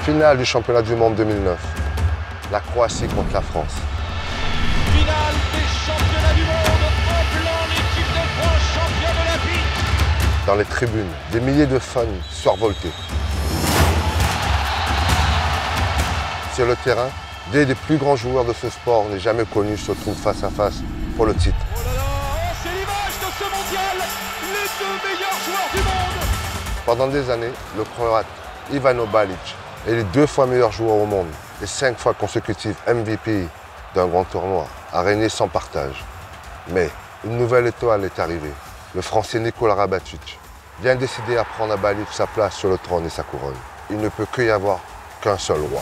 Finale du championnat du monde 2009. La Croatie contre la France. Finale des championnats du monde en blanc, l'équipe de France championne olympique. Dans les tribunes, des milliers de fans survoltés. Sur le terrain, des des plus grands joueurs de ce sport n'est jamais connus se trouvent face à face pour le titre. Oh là là, c'est l'image de ce mondial, les deux meilleurs joueurs du monde. Pendant des années, le Croate Ivano Balić est les 2 fois meilleur joueur au monde et 5 fois consécutif MVP d'un grand tournoi, a régné sans partage. Mais une nouvelle étoile est arrivée. Le Français Nikola Karabatic, bien décidé à prendre à Balić sa place sur le trône et sa couronne. Il ne peut que y avoir qu'un seul roi.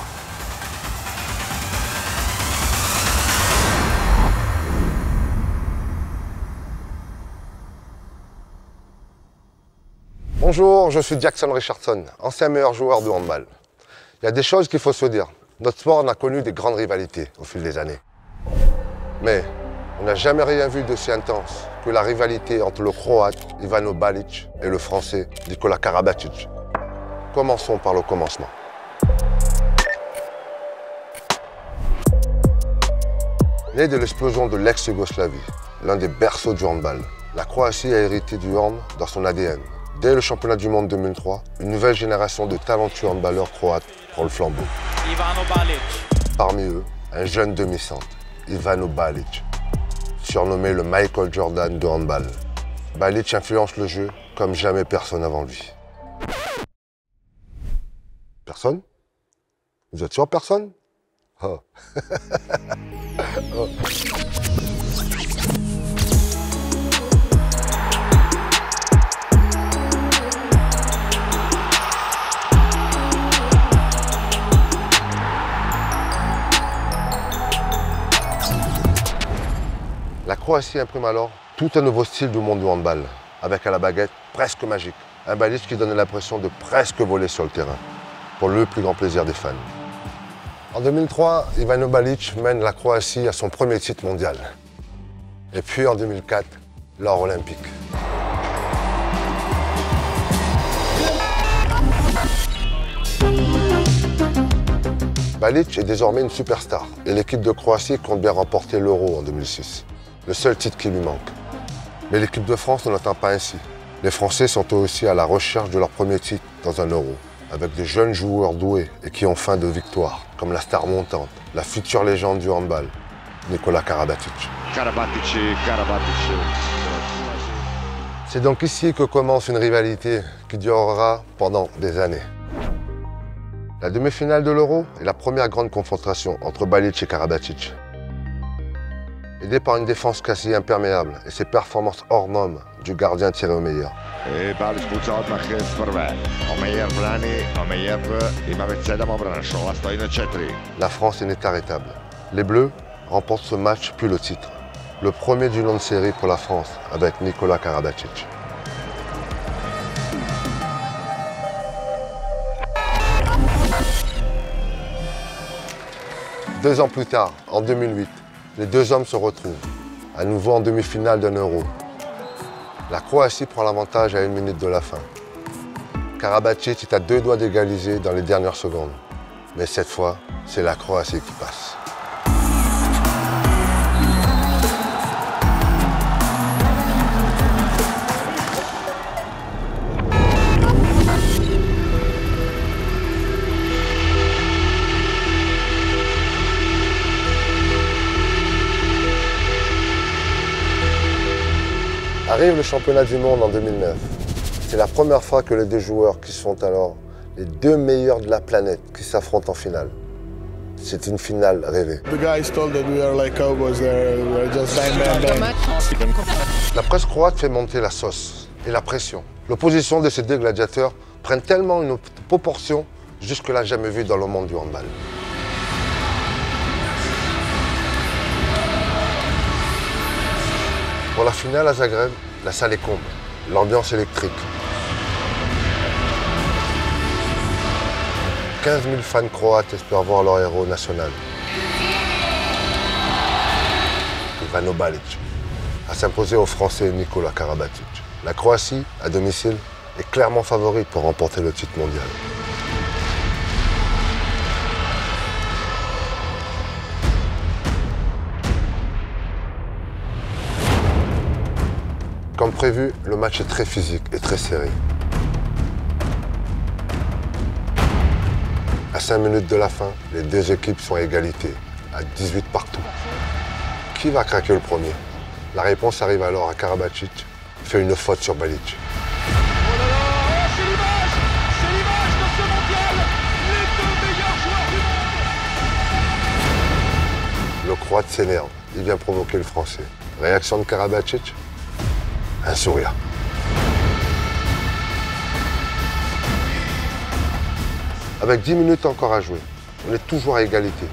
Bonjour, je suis Jackson Richardson, ancien meilleur joueur de handball. Il y a des choses qu'il faut se dire. Notre sport a connu des grandes rivalités au fil des années. Mais on n'a jamais rien vu d'aussi intense que la rivalité entre le Croate Ivano Balić et le Français Nikola Karabatic. Commençons par le commencement. Né de l'explosion de l'ex-Yougoslavie, l'un des berceaux du handball, la Croatie a hérité du hand dans son ADN. Dès le championnat du monde 2003, une nouvelle génération de talentueux handballeurs croates prend le flambeau. Ivano Balić. Parmi eux, un jeune demi-centre, Ivano Balić, surnommé le Michael Jordan de handball. Balić influence le jeu comme jamais personne avant lui. Personne? Vous êtes sûr personne? Oh. Oh. La Croatie imprime alors tout un nouveau style du monde du handball, avec à la baguette presque magique, un Balić qui donne l'impression de presque voler sur le terrain, pour le plus grand plaisir des fans. En 2003, Ivano Balić mène la Croatie à son premier titre mondial. Et puis en 2004, l'or olympique. Balić est désormais une superstar et l'équipe de Croatie compte bien remporter l'Euro en 2006. Le seul titre qui lui manque. Mais l'équipe de France ne l'attend pas ainsi. Les Français sont eux aussi à la recherche de leur premier titre dans un Euro, avec des jeunes joueurs doués et qui ont faim de victoire, comme la star montante, la future légende du handball, Nikola Karabatic. C'est donc ici que commence une rivalité qui durera pendant des années. La demi-finale de l'Euro est la première grande confrontation entre Balić et Karabatic. Aidé par une défense quasi imperméable et ses performances hors normes du gardien tiré au meilleur. La France est ininarrêtable. Les Bleus remportent ce match puis le titre. Le premier d'une longue série pour la France avec Nikola Karabatic. Deux ans plus tard, en 2008, les deux hommes se retrouvent, à nouveau en demi-finale d'un Euro. La Croatie prend l'avantage à 1 minute de la fin. Karabatic est à 2 doigts d'égaliser dans les dernières secondes. Mais cette fois, c'est la Croatie qui passe. Arrive le championnat du monde en 2009. C'est la première fois que les deux joueurs qui sont alors les 2 meilleurs de la planète qui s'affrontent en finale. C'est une finale rêvée. La presse croate fait monter la sauce et la pression. L'opposition de ces deux gladiateurs prend tellement une proportion jusque-là jamais vue dans le monde du handball. Pour la finale à Zagreb, la salle est comble, l'ambiance électrique. 15 000 fans croates espèrent voir leur héros national. Ivano Balić a s'imposé au Français Nikola Karabatic. La Croatie, à domicile, est clairement favorite pour remporter le titre mondial. Comme prévu, le match est très physique et très serré. À 5 minutes de la fin, les deux équipes sont à égalité, à 18 partout. Qui va craquer le premier? La réponse arrive alors à Karabatic, qui fait une faute sur Balic. Oh là là, oh, c'est l'image de ce mondial, les deux meilleurs joueurs du monde. Le Croate s'énerve, il vient provoquer le Français. Réaction de Karabatic? Un sourire. Avec 10 minutes encore à jouer, on est toujours à égalité.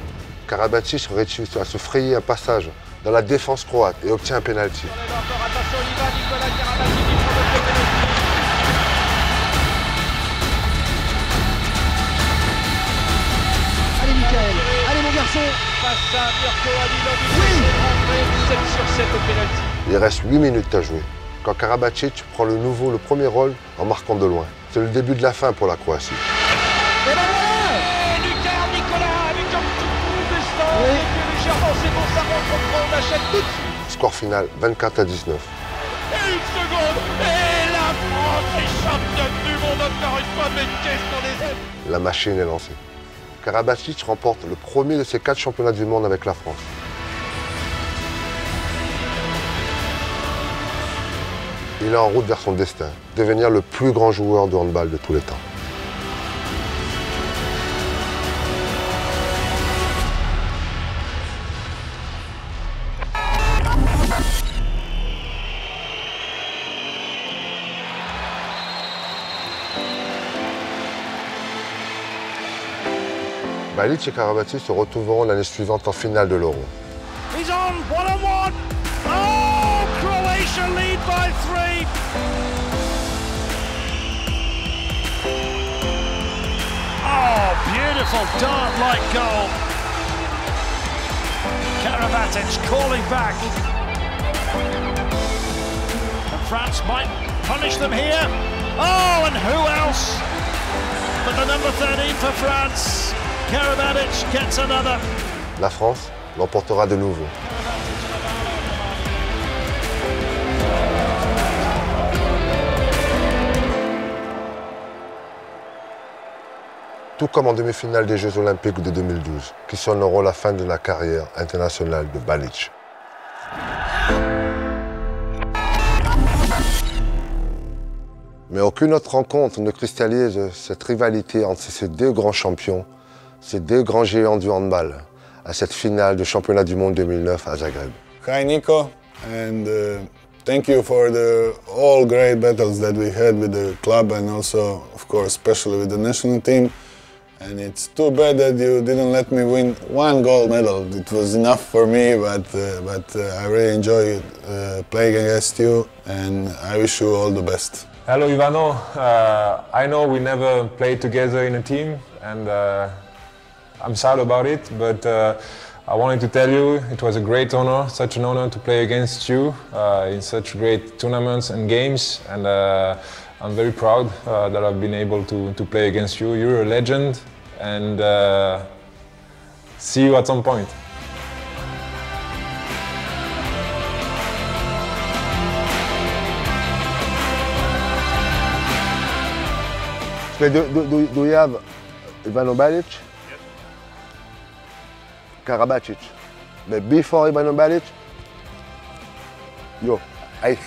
Karabatic réussit à se frayer un passage dans la défense croate et obtient un pénalty. Encore attention, il y va, Nicolas Karabatic qui provoque le pénalty. Allez Michael, allez mon garçon. Face à Mirko Halilovic, oui, 7 sur 7 au pénalty. Il reste 8 minutes à jouer, quand Karabatic prend le premier rôle en marquant de loin. C'est le début de la fin pour la Croatie. Et ben voilà. Et Lucas Nicolas avec un petit coup de stand, et puis légèrement, c'est bon, ça rentre, on achète tout de suite. Score final 24-19. Et une seconde, et la France est championne du monde encore une fois, mais qu'est-ce qu'on les aime. La machine est lancée. Karabatic remporte le premier de ses 4 championnats du monde avec la France. Il est en route vers son destin, devenir le plus grand joueur de handball de tous les temps. Balic et Karabatic se retrouveront l'année suivante en finale de l'Euro. He's on, 1-on-1. Oh, Croatia lead by 3. Oh, beautiful dart-like goal. Karabatic calling back. And France might punish them here. Oh, and who else but the number 13 for France? Karabatic gets another. La France l'emportera de nouveau. Tout comme en demi-finale des Jeux Olympiques de 2012, qui sonneront la fin de la carrière internationale de Balic. Mais aucune autre rencontre ne cristallise cette rivalité entre ces deux grands champions, ces deux grands géants du handball, à cette finale du championnat du monde 2009 à Zagreb. Hi Nico, and thank you for all great battles that we had with the club and also, of course, especially with the national team. And it's too bad that you didn't let me win one gold medal. It was enough for me, but I really enjoy playing against you, and I wish you all the best. Hello Ivano, I know we never played together in a team, and I'm sad about it, but I wanted to tell you it was a great honor, such an honor to play against you in such great tournaments and games, and I'm very proud that I've been able to play against you. You're a legend, and see you at some point. Do you have Ivano Balic? Yes. Karabatic. But before Ivano Balic, yo, I